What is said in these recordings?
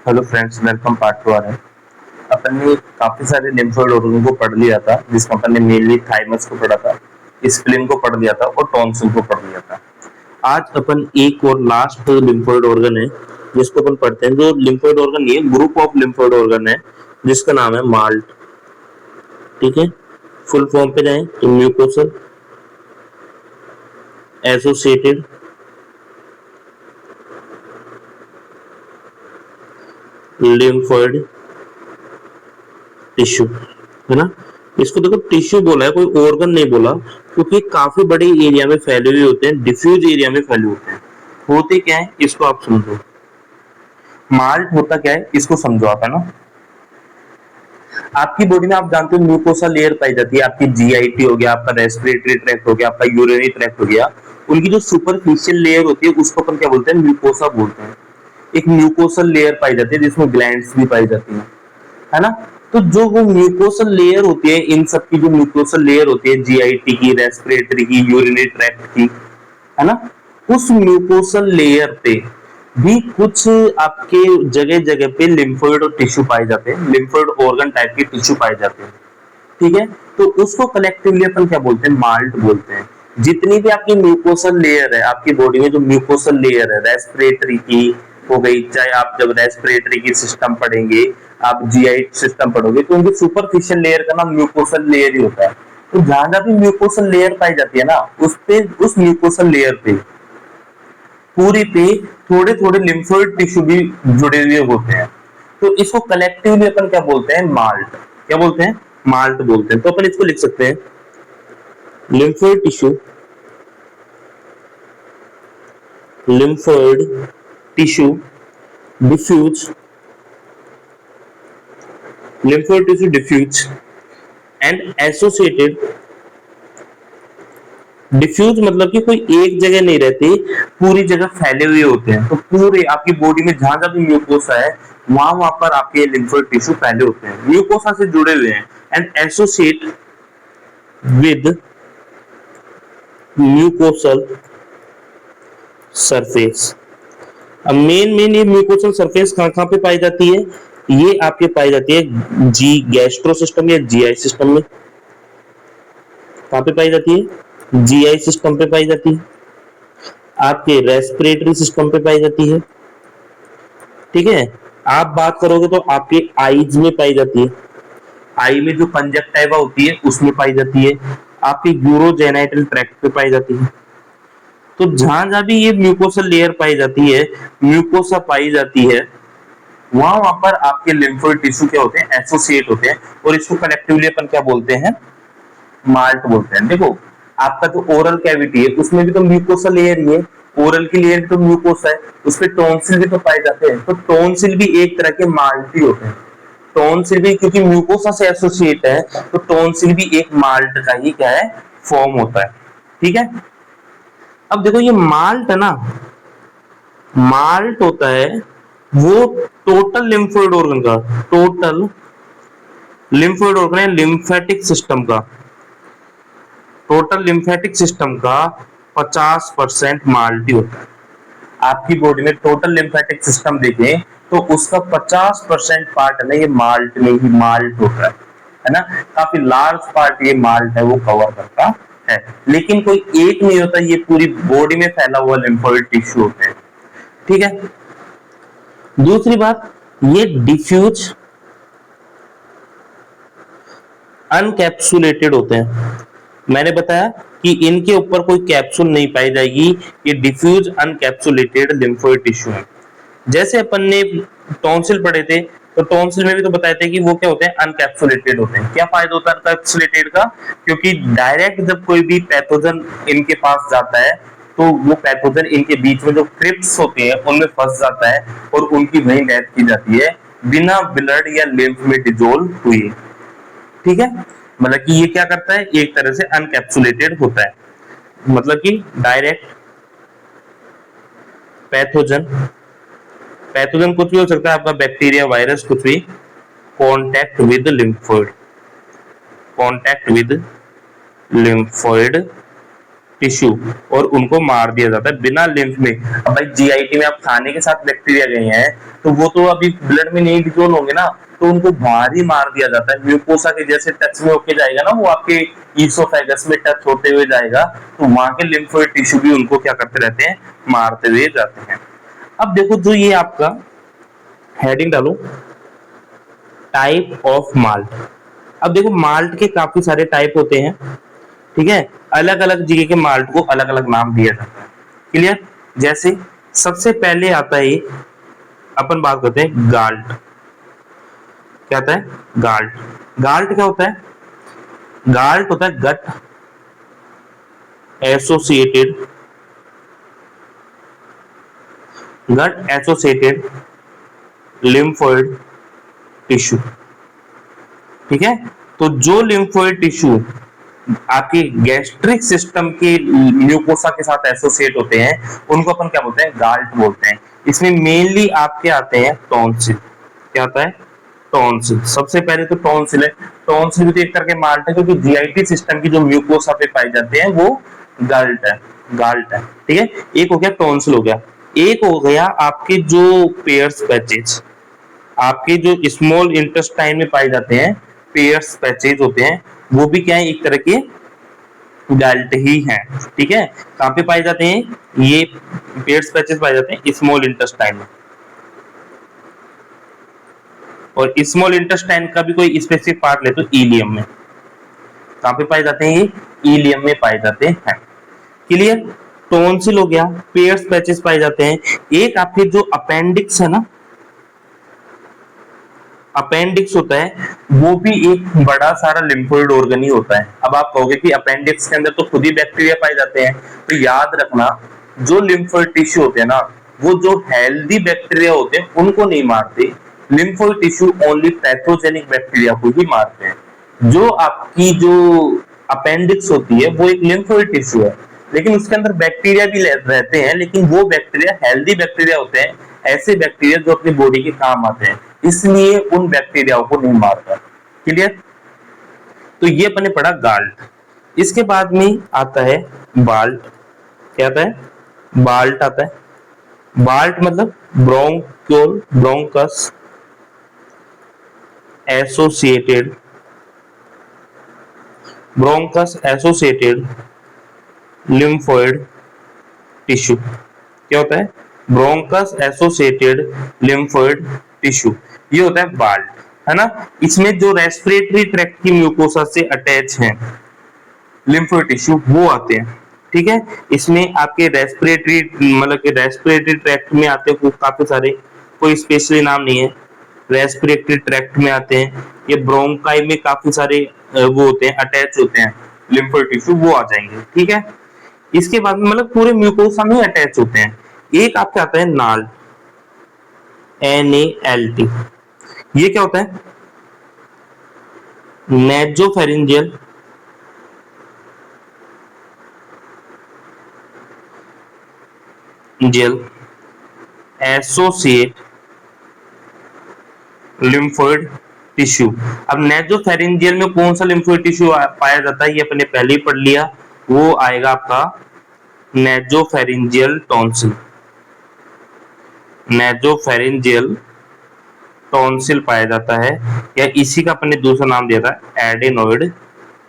Hello friends, welcome part 2 आ रहा है। अपन ने काफी सारे लिम्फोइड ऑर्गन को पढ़ लिया था, जिसमें अपन ने मेनली थाइमस को पढ़ा था, स्प्लीन को पढ़ लिया था और टॉन्सिल को पढ़ लिया था। आज अपन एक और लास्ट लिम्फोइड ऑर्गन है जिसको अपन पढ़ते हैं। जो लिम्फोइड ऑर्गन नहीं है, ग्रुप ऑफ लिम्फोइड ऑर्गन है जिसका नाम है माल्ट। ठीक है, फुल फॉर्म पे जाएं तो म्यूकोसल एसोसिएटेड लिम्फोइड टिश्यू, है ना। इसको देखो टिश्यू बोला है, कोई ऑर्गन नहीं बोला, क्योंकि काफी बड़े एरिया में फैले हुए होते हैं, डिफ्यूज एरिया में फैले होते हैं। होते क्या है इसको आप समझो। माल्ट होता क्या है इसको समझो आप, है ना। आपकी बॉडी में आप जानते हो म्यूकोसा लेयर पाई जाती है। आपकी जीआईटी हो गया, आपका रेस्पिरेटरी ट्रैक्ट हो गया, आपका यूरिनरी ट्रैक्ट हो गया। उनकी जो सुपरफिशियल लेयर होती है उसको अपन क्या बोलते हैं, म्यूकोसा बोलते हैं। एक म्यूकोसल लेयर पाई जाती है जिसमें ग्लैंड्स भी पाई जाती है ना। तो जो वो म्यूकोसल लेयर होती है, इन सब की जो म्यूकोसल लेयर होती है, जीआईटी की, रेस्पिरेटरी की, यूरिनरी ट्रैक्ट की, है ना, उस म्यूकोसल लेयर पे भी कुछ आपके जगह जगह पे लिम्फोइड और टिश्यू पाए जाते हैं, लिम्फोइड ऑर्गन टाइप के टिश्यू पाए जाते हैं। ठीक है, तो उसको कलेक्टिवली अपन क्या बोलते हैं, माल्ट बोलते हैं। जितनी भी आपकी म्यूकोसल लेयर है, आपकी बॉडी में जो म्यूकोसल लेयर है, रेस्पिरेटरी की हो गई, चाहे आप जब रेस्पिरेटरी की सिस्टम पढ़ेंगे, आप जीआई सिस्टम पढ़ोगे, तो उनकी सुपरफिशियल लेयर का नाम म्यूकोसल लेयर ही होता है। तो जहां जहां भी म्यूकोसल लेयर पाई जाती है ना, उस पे, उस म्यूकोसल लेयर पे पूरी पे थोड़े थोड़े लिम्फोइड टिश्यू भी जुड़े हुए होते हैं। तो इसको कलेक्टिवली अपन क्या बोलते हैं, माल्ट। क्या बोलते हैं, माल्ट बोलते हैं। तो अपन इसको लिख सकते हैं, lymphoid tissue, lymphoid tissue diffuse, lymphoid tissue diffuse and associated। Diffuse मतलब कि कोई एक जगह नहीं रहते, पूरी जगह फैले हुए होते हैं। तो पूरे आपकी बॉडी में जहां जहां भी म्यूकोसा है, वहां वहां पर आपके लिम्फोइड टिश्यू फैले होते हैं, म्यूकोसा से जुड़े हुए हैं। And associate with mucosal surface. अब मेन मेन ये म्यूकोसल सरफेस कहां कहां पे पाई जाती है, ये आपके पाई जाती है जी गैस्ट्रो सिस्टम या जीआई सिस्टम में। कहां पे पाई जाती है, जीआई सिस्टम पे पाई जाती है, आपके रेस्पिरेटरी सिस्टम पे पाई जाती है। ठीक है, आप बात करोगे तो आपके आईज में पाई जाती है, आई में जो कंजक्टिवा होती है उसमें पाई जाती है, आपके यूरोजेनाइटल ट्रैक्ट पे पाई जाती है। तो जहां जहां भी ये म्यूकोसल लेयर पाई जाती है, म्यूकोसा पाई जाती है, वहां वहां पर आपके लिम्फोइड टिश्यू क्या होते हैं, एसोसिएट होते हैं। और इसको कलेक्टिवली अपन क्या बोलते हैं, माल्ट बोलते हैं। देखो, आपका जो ओरल कैविटी है उसमें भी तो म्यूकोसा लेयर ही है, ओरल की लेयर तो म्यूकोसा है, उसपे टॉन्सिल भी तो पाए जाते हैं। तो टॉन्सिल भी एक तरह के माल्ट ही होते हैं। टॉन्सिल भी क्योंकि म्यूकोसा से एसोसिएट है, तो टॉन्सिल भी एक माल्ट का ही क्या है, फॉर्म होता है। ठीक है, अब देखो ये माल्ट है ना, माल्ट होता है वो टोटल लिम्फोइड ऑर्गन का, टोटल लिम्फोइड ऑर्गन है, लिम्फेटिक सिस्टम का, टोटल लिम्फेटिक सिस्टम का 50% माल्टी होता है। आपकी बॉडी में टोटल लिम्फेटिक सिस्टम देखें तो उसका 50% पार्ट है ना, ये माल्ट में ही माल्ट होता है ना। काफी लार्ज पार्ट ये माल्ट है वो कवर करता है। लेकिन कोई एक नहीं होता, ये पूरी बॉडी में फैला हुआ लिम्फोइड टिश्यू होते हैं। ठीक है, दूसरी बात, ये डिफ्यूज अनकैप्सुलेटेड होते हैं। मैंने बताया कि इनके ऊपर कोई कैप्सूल नहीं पाई जाएगी, ये डिफ्यूज अनकैप्सुलेटेड लिम्फोइड टिश्यू है। जैसे अपन ने टॉन्सिल पढ़े थे, तो टॉन्सिल में भी तो बताए थे कि वो क्या होते हैं, अनकैप्सुलेटेड होते हैं। क्या फायदा होता है अनकैप्सुलेटेड का, क्योंकि डायरेक्ट जब कोई भी पैथोजन इनके पास जाता है, तो वो पैथोजन इनके बीच में जो क्रिप्स होते हैं उनमें फंस जाता है और उनकी वहीं डेथ की जाती है, बिना ब्लड या लिम्फ में डिजोल्व हुए। ठीक है, मतलब कि ये क्या करता है, एक तरह से अनकैप्सुलेटेड होता है, मतलब कि डायरेक्ट पैथोजन, पैथोजन कुछ भी हो सकता है, आपका बैक्टीरिया, वायरस, कुछ भी, contact with lymphoid, contact with lymphoid tissue और उनको मार दिया जाता है बिना लिम्फ में। अब भाई जीआईटी में आप खाने के साथ बैक्टीरिया गए हैं तो वो तो अभी ब्लड में नहीं डिजोल्व होंगे ना, तो उनको बाहर ही मार दिया जाता है। म्यूकोसा के जैसे टच में होके जाएगा ना, वो आपके ईसोफेगस में टच होते हुए जाएगा, तो वहां के लिम्फोइड टिश्यू भी उनको क्या करते रहते हैं, मारते हुए जाते हैं। अब देखो जो ये आपका हेडिंग डालो, टाइप ऑफ माल्ट। अब देखो माल्ट के काफी सारे टाइप होते हैं, ठीक है, अलग अलग जगह के माल्ट को अलग अलग नाम दिया जाता है। क्लियर? जैसे सबसे पहले आता है, अपन बात करते हैं गाल्ट। क्या आता है? गाल्ट। गाल्ट क्या होता है? गाल्ट होता है गट एसोसिएटेड, गट एसोसिएटेड लिम्फोइड टिश्यू। ठीक है, तो जो लिम्फोइड टिश्यू आपके गैस्ट्रिक सिस्टम के म्यूकोसा के साथ एसोसिएट होते हैं, उनको अपन क्या बोलते हैं? गाल्ट बोलते हैं। इसमें मेनली आपके आते हैं टॉन्सिल। क्या आता है? टॉन्सिल। सबसे पहले तो टॉन्सिल है। टॉन्सिल भी तो एक तरह के माल्ट है, क्योंकि जीआईटी सिस्टम की जो म्यूकोसा पे पाए जाते हैं वो गाल्ट है, गाल्ट है। ठीक है, एक हो गया टॉन्सिल हो गया। एक हो गया आपके जो पेयर्स पैचेज, आपके जो स्मॉल इंटेस्टाइन में पाए जाते हैं, पेयर्स पैचेज होते हैं, वो भी क्या है? एक तरह के गाल्ट ही हैं। ठीक है, कहां पे पाए जाते हैं? ये पेयर्स पैचेज पाए जाते हैं स्मॉल इंटेस्टाइन में। और स्मॉल इंटेस्टाइन का भी कोई स्पेसिफिक पार्ट ले तो इलियम में। कहां पे पाए जाते हैं? ये इलियम में पाए जाते हैं। क्लियर? टॉन्सिल हो गया, पेयर्स पैचेस पाए जाते हैं। एक आपके जो अपेंडिक्स है ना, अपेंडिक्स होता है, वो भी एक बड़ा सारा लिम्फोइड ऑर्गन ही होता है। अब आप कहोगे कि अपेंडिक्स के अंदर तो खुद ही बैक्टीरिया पाए जाते हैं, तो याद रखना जो लिम्फोइड टिश्यू होते हैं ना, वो जो हेल्दी बैक्टीरिया होते हैं उनको नहीं मारते। Lymphoid tissue only pathogenic bacteria को ही मारते हैं। जो आपकी जो अपेंडिक्स होती है वो एक लिम्फोइड टिश्यू है, लेकिन उसके अंदर बैक्टीरिया भी रहते हैं, लेकिन वो बैक्टीरिया हेल्दी बैक्टीरिया होते हैं, ऐसे बैक्टीरिया जो अपनी बॉडी के काम आते हैं, इसलिए उन बैक्टीरियाओं को नहीं मारता। क्लियर? तो ये अपने पढ़ा गाल्ट। इसके बाद में आता है बाल्ट। क्या आता है? बाल्ट आता है। बाल्ट मतलब bronchiole, bronchus associated, bronchus associated lymphoid tissue. क्या होता है? ब्रोंकस एसोसिएटेड लिम्फोइड टिश्यू, ये होता है बाल्ट, है ना। इसमें जो रेस्पिरेटरी ट्रैक्ट की म्यूकोसा से अटैच हैं लिम्फोइड टिश्यू, वो आते हैं। ठीक है, इसमें आपके रेस्पिरेटरी मतलब के रेस्पिरेटरी ट्रैक्ट में आते हैं काफी सारे, कोई स्पेशली नाम नहीं है, रेस्पिरेटरी ट्रैक्ट में आते हैं। ये ब्रोंकाई में काफी सारे वो होते हैं, अटैच होते हैं लिम्फोइड टिश्यू, वो आ जाएंगे। ठीक है, इसके बाद मतलब पूरे म्यूकोसा में अटैच होते हैं। एक आपके आता है नाल, NALT। ये क्या होता है? नेजोफेरिंजियल जेल एसोसिएट लिम्फोइड टिश्यू। अब नेजोफेरिंजियल में कौन सा लिम्फोइड टिश्यू पाया जाता है, ये अपने पहले ही पढ़ लिया, वो आएगा आपका नेजोफेरिंजियल टॉन्सिल। नेजोफेरिंजियल टॉन्सिल पाया जाता है, या इसी का अपने दूसरा नाम दिया था एडेनोइड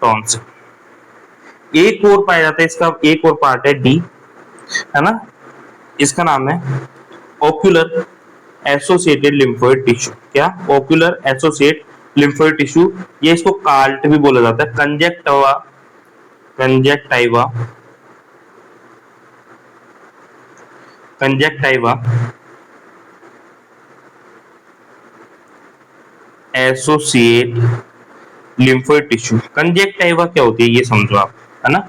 टॉन्सिल। एक और पाया जाता है, इसका एक और पार्ट है डी, है ना, इसका नाम है ओक्यूलर एसोसिएटेड लिम्फोइड टिश्यू। क्या? Ocular associate lymphoid tissue. ये इसको काल्ट भी बोला जाता है। कंजेक्टिवा, कंजेक्टिवा, कंजेक्टिवा एसोसिएट लिम्फोइड टिश्यू। कंजेक्टिवा क्या होती है ये समझो आप, है ना।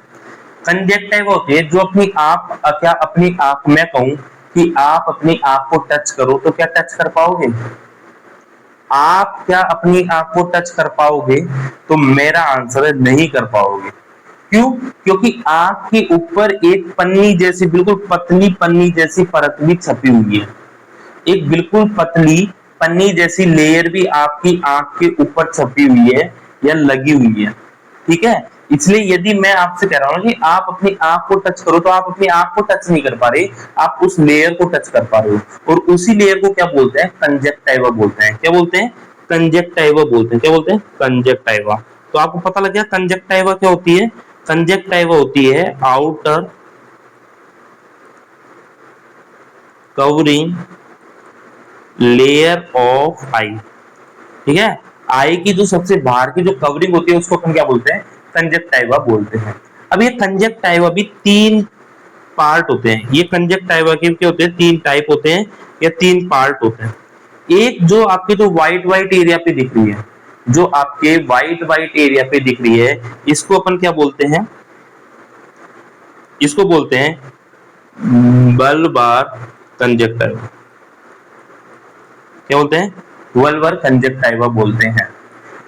कंजेक्टिवा होती है जो अपनी आंख, क्या अपनी आंख में कहूं कि आप अपनी आंख को टच करो तो क्या टच कर पाओगे? आप क्या अपनी आंख को टच कर पाओगे? तो मेरा आंसर है नहीं कर पाओगे। क्यों? क्योंकि आंख के ऊपर एक पन्नी जैसी, बिल्कुल पतली पन्नी जैसी परत भी छपी हुई है। एक बिल्कुल पतली पन्नी जैसी लेयर भी आपकी आंख के ऊपर छपी हुई है या लगी हुई है। ठीक है, इसलिए यदि मैं आपसे कह रहा हूं कि आप अपनी आंख को टच करो, तो आप अपनी आंख को टच नहीं कर पा रहे, आप उस लेयर को टच कर पा रहे हो, और उसी लेयर को क्या बोलते हैं, कंजक्टिवा बोलते हैं। क्या बोलते हैं, कंजक्टिवा बोलते हैं। क्या बोलते हैं, कंजक्टिवा। तो आपको पता लग गया कंजक्टिवा क्या होती है। कंजक्टिवा होती है आउटर कवरिंग लेयर ऑफ आई। ठीक है, आई की जो सबसे बाहर की जो कवरिंग होती है उसको हम क्या बोलते हैं, कंजक्टिवा बोलते हैं। अब ये कंजक्टिवा भी तीन पार्ट होते हैं। ये कंजक्टिवा के क्या होते हैं, तीन टाइप होते हैं या तीन पार्ट होते हैं। एक जो आपके जो व्हाइट व्हाइट एरिया पे दिख रही है, जो आपके व्हाइट व्हाइट एरिया पे दिख रही है, इसको अपन क्या बोलते हैं, इसको बोलते हैं बल्बार कंजक्टिवा। क्या बोलते हैं, वल्बर कंजक्टिवा बोलते हैं।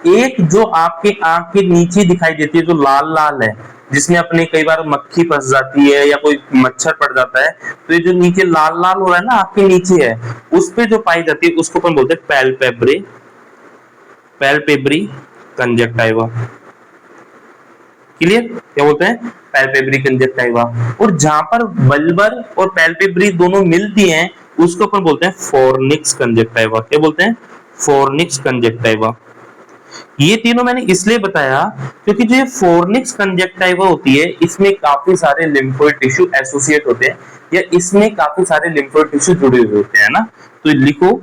एक जो आपके आंख के नीचे दिखाई देती है, जो लाल लाल है, जिसमें अपने कई बार मक्खी फंस जाती है या कोई मच्छर पड़ जाता है, तो ये जो नीचे लाल लाल हो रहा है ना आपके नीचे है, उस पे जो पाई जाती है उसको अपन बोलते हैं पैल्पेब्रे, पैल्पेब्री कंजक्टिवा। क्लियर, क्या बोलते हैं, पैल्पेब्री कंजक्टिवा। और जहां पर बल्बर और पैल्पेब्री दोनों मिलती हैं उसको अपन बोलते हैं फोर्निक्स कंजक्टिवा। क्या बोलते हैं, फोर्निक्स कंजक्टिवा। ये तीनों मैंने इसलिए बताया क्योंकि जो ये फोर्निक्स कंजक्टिवा होती है, इसमें काफी सारे लिम्फोइड टिश्यू एसोसिएट होते हैं, या इसमें काफी सारे लिम्फोइड टिश्यू जुड़े हुए होते हैं ना। तो लिखो,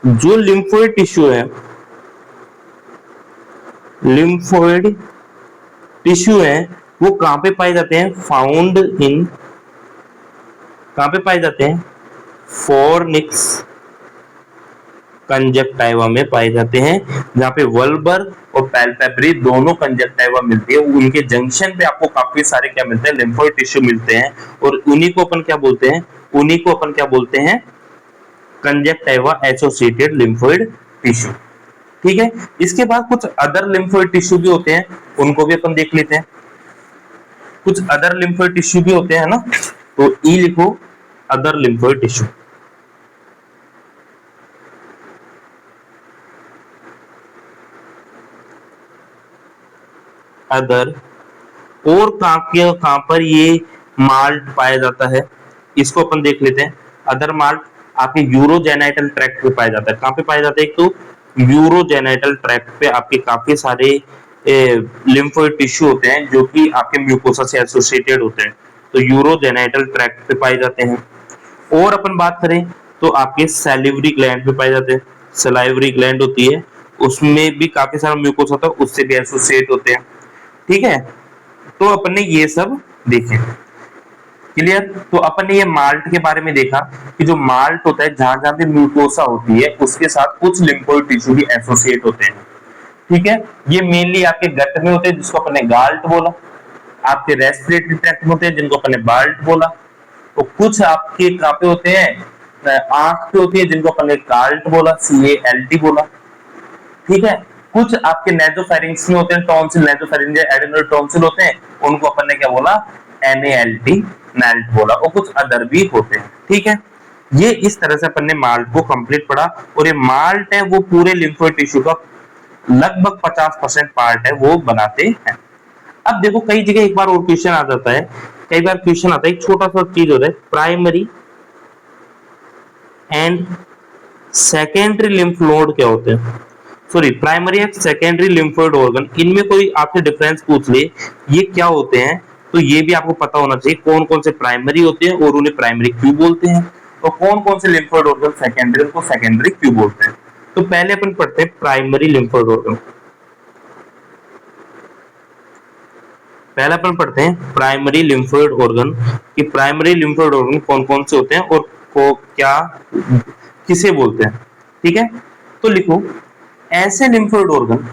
जो लिम्फोइड टिश्यू है, लिम्फोइड टिश्यू है, वो कहां पे पाए जाते हैं, फाउंड इन, कहां पे पाए जाते हैं, फोर्निक्स कंजक्टिवा में पाए जाते हैं, जहां पे वल्बर और पैल्पेब्री दोनों कंजक्टिवा मिलती है। उनके जंक्शन पे आपको काफी सारे क्या मिलते हैं, लिम्फोइड टिश्यू मिलते हैं, और उन्हीं को अपन क्या बोलते हैं, उन्हीं को अपन क्या बोलते हैं, कंजक्टिवा एसोसिएटेड लिम्फोइड टिश्यू। ठीक है, इसके बाद कुछ अदर लिम्फोइड टिश्यू भी होते हैं, उनको भी अपन देख लेते हैं। कुछ अदर लिम्फोइड टिश्यू भी होते हैं ना, तो ई लिखो, अदर लिम्फोइड टिश्यू। अदर, और कहां पर ये माल्ट पाया जाता है, इसको अपन देख लेते हैं। अदर माल्ट आपके यूरोजेनाइटल ट्रैक्ट पे पाया जाता है। कहां पे पाया जाता है, एक तो यूरोजेनाइटल ट्रैक्ट पे आपके काफी सारे लिम्फोइड टिश्यू होते हैं जो कि आपके म्यूकोसा से एसोसिएटेड होते हैं, तो यूरोजेनाइटल ट्रैक्ट पे पाए जाते हैं। और अपन बात करें तो आपके सैलिवरी ग्लैंड पे पाए जाते हैं। सलाइवरी ग्लैंड होती है, उसमें भी काफी सारा म्यूकोसा होता है, उससे भी एसोसिएट होते हैं। ठीक है, तो अपन ने ये सब देखे। क्लियर, तो अपन ने ये माल्ट के बारे में देखा कि जो माल्ट होता है, जहां जहां पे म्यूकोसा होती है उसके साथ कुछ लिम्फोइड टिश्यू भी एसोसिएट होते हैं। ठीक है, ये मेनली आपके गट में होते हैं, जिसको अपन ने गाल्ट बोला। आपके रेस्पिरेटरी ट्रैक्ट में होते हैं, जिनको अपन ने बाल्ट बोला। तो कुछ आपके कहां पे होते हैं, आंख पे होती है, जिनको अपन ने कार्ट बोला, CALT बोला। ठीक है, कुछ आपके नेजोफेरिंग्स में होते हैं, टॉन्सिल, नेजोफेरिंज, एडेनोइड टॉन्सिल होते हैं, उनको अपन ने क्या बोला, NALT, नाल्ट बोला। और कुछ अदर भी होते हैं। ठीक है, ये इस तरह से अपन ने माल्ट को कंप्लीट पढ़ा। और ये माल्ट है वो पूरे लिम्फोइड टिश्यू का लगभग 50% पार्ट है, वो बनाते हैं। अब देखो, कई जगह एक बार और क्वेश्चन आ जाता है, कई बार क्वेश्चन आता है, एक छोटा सा चीज होता है, primary and secondary lymph node क्या होते हैं, sorry primary and secondary lymphoid organ, इनमें कोई आपसे डिफरेंस पूछ ले, ये क्या होते हैं, तो ये भी आपको पता होना चाहिए कौन कौन से प्राइमरी होते हैं और उन्हें प्राइमरी क्यों बोलते हैं, और कौन कौन से लिम्फोइड ऑर्गन सेकेंडरी, उनको सेकेंडरी क्यों बोलते हैं। तो पहले अपन पढ़ते हैं प्राइमरी लिम्फोइड ऑर्गन। पहला अपन पढ़ते हैं प्राइमरी लिम्फोइड ऑर्गन, कि प्राइमरी लिम्फोइड ऑर्गन कौन कौन से होते हैं और को क्या किसे बोलते हैं। ठीक है, तो लिखो, ऐसे लिम्फोइड ऑर्गन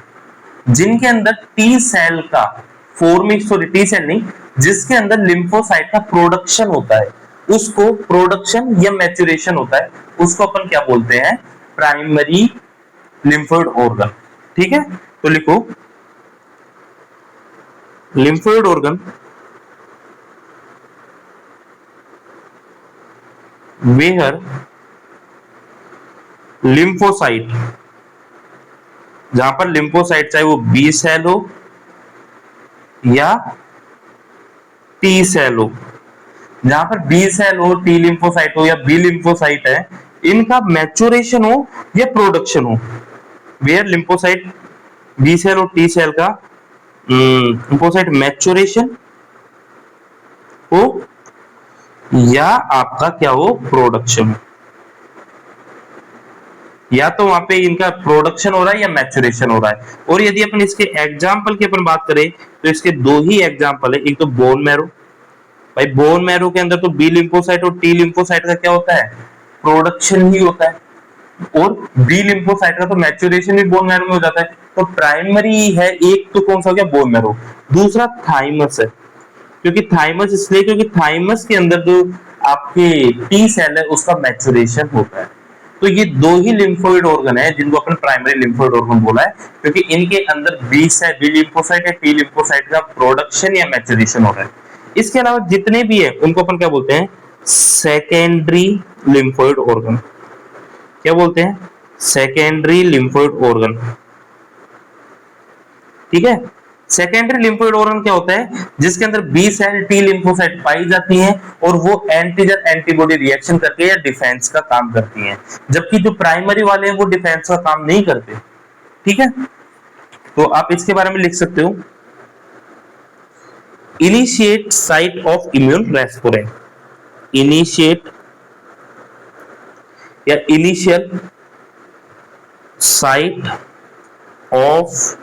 जिनके अंदर टी सेल का फॉर्मेशन, सॉरी टी सेल नहीं, जिसके अंदर लिम्फोसाइट का प्रोडक्शन होता है, उसको प्रोडक्शन या मैच्योरेशन होता है, उसको अपन क्या बोलते हैं, प्राइमरी लिम्फोइड ऑर्गन। ठीक है, तो लिखो, लिम्फोइड ऑर्गन वेयर लिम्फोसाइट, जहां पर लिम्फोसाइट चाहे वो बी सेल हो या टी सेल हो। जहां पर बी सेल हो, टी लिम्फोसाइट हो या बी लिम्फोसाइट है, इनका मैच्योरेशन हो या प्रोडक्शन हो, वेयर लिम्फोसाइट बी सेल और टी सेल का लिम्फोसाइट मैच्योरेशन हो या आपका क्या हो, प्रोडक्शन हो। या तो वहां पे इनका प्रोडक्शन हो रहा है या मैच्योरेशन हो रहा है। और यदि अपन इसके एग्जाम्पल की अपन बात करें तो इसके दो ही एग्जाम्पल है। एक तो बोन मैरो, भाई बोन मैरो के अंदर तो बी लिम्फोसाइट और टी लिम्फोसाइट का क्या होता है, प्रोडक्शन ही होता है। और बी लिम्फोसाइट का तो मैच्योरेशन भी बोन मैरो में हो जाता है। तो प्राइमरी है एक, तो कौन सा हो गया, बोन मैरो। दूसरा थाइमस है, क्योंकि थाइमस इसलिए क्योंकि थाइमस के अंदर जो आपके टी सेल है उसका मैच्योरेशन होता है। तो ये दो ही लिम्फोइड ऑर्गन है जिनको अपन प्राइमरी लिम्फोइड ऑर्गन बोला है, क्योंकि इनके अंदर बी लिम्फोसाइट या टी लिम्फोसाइट का प्रोडक्शन या मैच्योरेशन हो रहा है। इसके अलावा जितने भी है उनको अपन क्या बोलते हैं, सेकेंडरी लिम्फोइड ऑर्गन। क्या बोलते हैं, सेकेंडरी लिम्फोइड ऑर्गन। ठीक है, सेकेंडरी लिम्फोइड ऑर्गन क्या होता है, जिसके अंदर बी सेल टी लिम्फोसाइट पाई जाती हैं और वो एंटीजन एंटीबॉडी रिएक्शन करके या डिफेंस का काम करती हैं, जबकि जो प्राइमरी वाले हैं वो डिफेंस का काम नहीं करते। ठीक है, तो आप इसके बारे में लिख सकते हो, initiate site of immune response, initiate या initial site of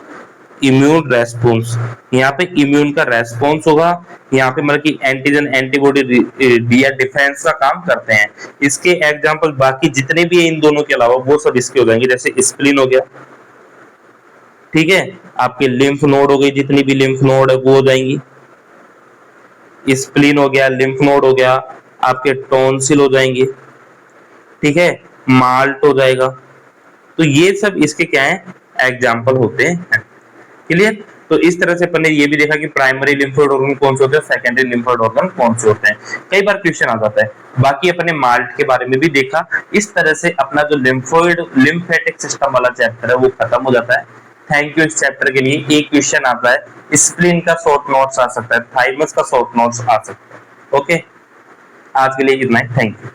immune response. यहाँ पे इम्यून का रेस्पॉन्स होगा, यहाँ पे मतलब कि एंटीजन एंटीबॉडी या डिफेंस का काम करते हैं। इसके एग्जांपल बाकी जितने भी है इन दोनों के अलावा वो सब इसके हो जाएंगे, जैसे स्प्लीन हो गया, ठीक है, आपके लिम्फ नोड हो गई, जितनी भी लिम्फ नोड है वो हो जाएंगी, स्प्लीन हो गया, लिम्फ नोड हो गया, आपके टॉन्सिल हो जाएंगे, ठीक है, माल्ट हो जाएगा। तो ये सब इसके क्या है, एग्जाम्पल होते हैं। क्लियर। तो इस तरह से अपन ने ये भी देखा कि प्राइमरी लिम्फोइड ऑर्गन कौन से होते हैं, सेकेंडरी लिम्फोइड ऑर्गन कौन से होते हैं। कई बार क्वेश्चन आ जाता है। बाकी अपन ने माल्ट के बारे में भी देखा। इस तरह से अपना जो लिम्फोइड लिम्फेटिक सिस्टम वाला चैप्टर है वो खत्म हो जाता है। Thank you. इस चैप्टर के लिए एक क्वेश्चन आता है, स्प्लीन का शॉर्ट नोट्स आ सकता है, थाइमस का शॉर्ट नोट्स आ सकता है। ओके, आज के लिए इतना ही। Thank you.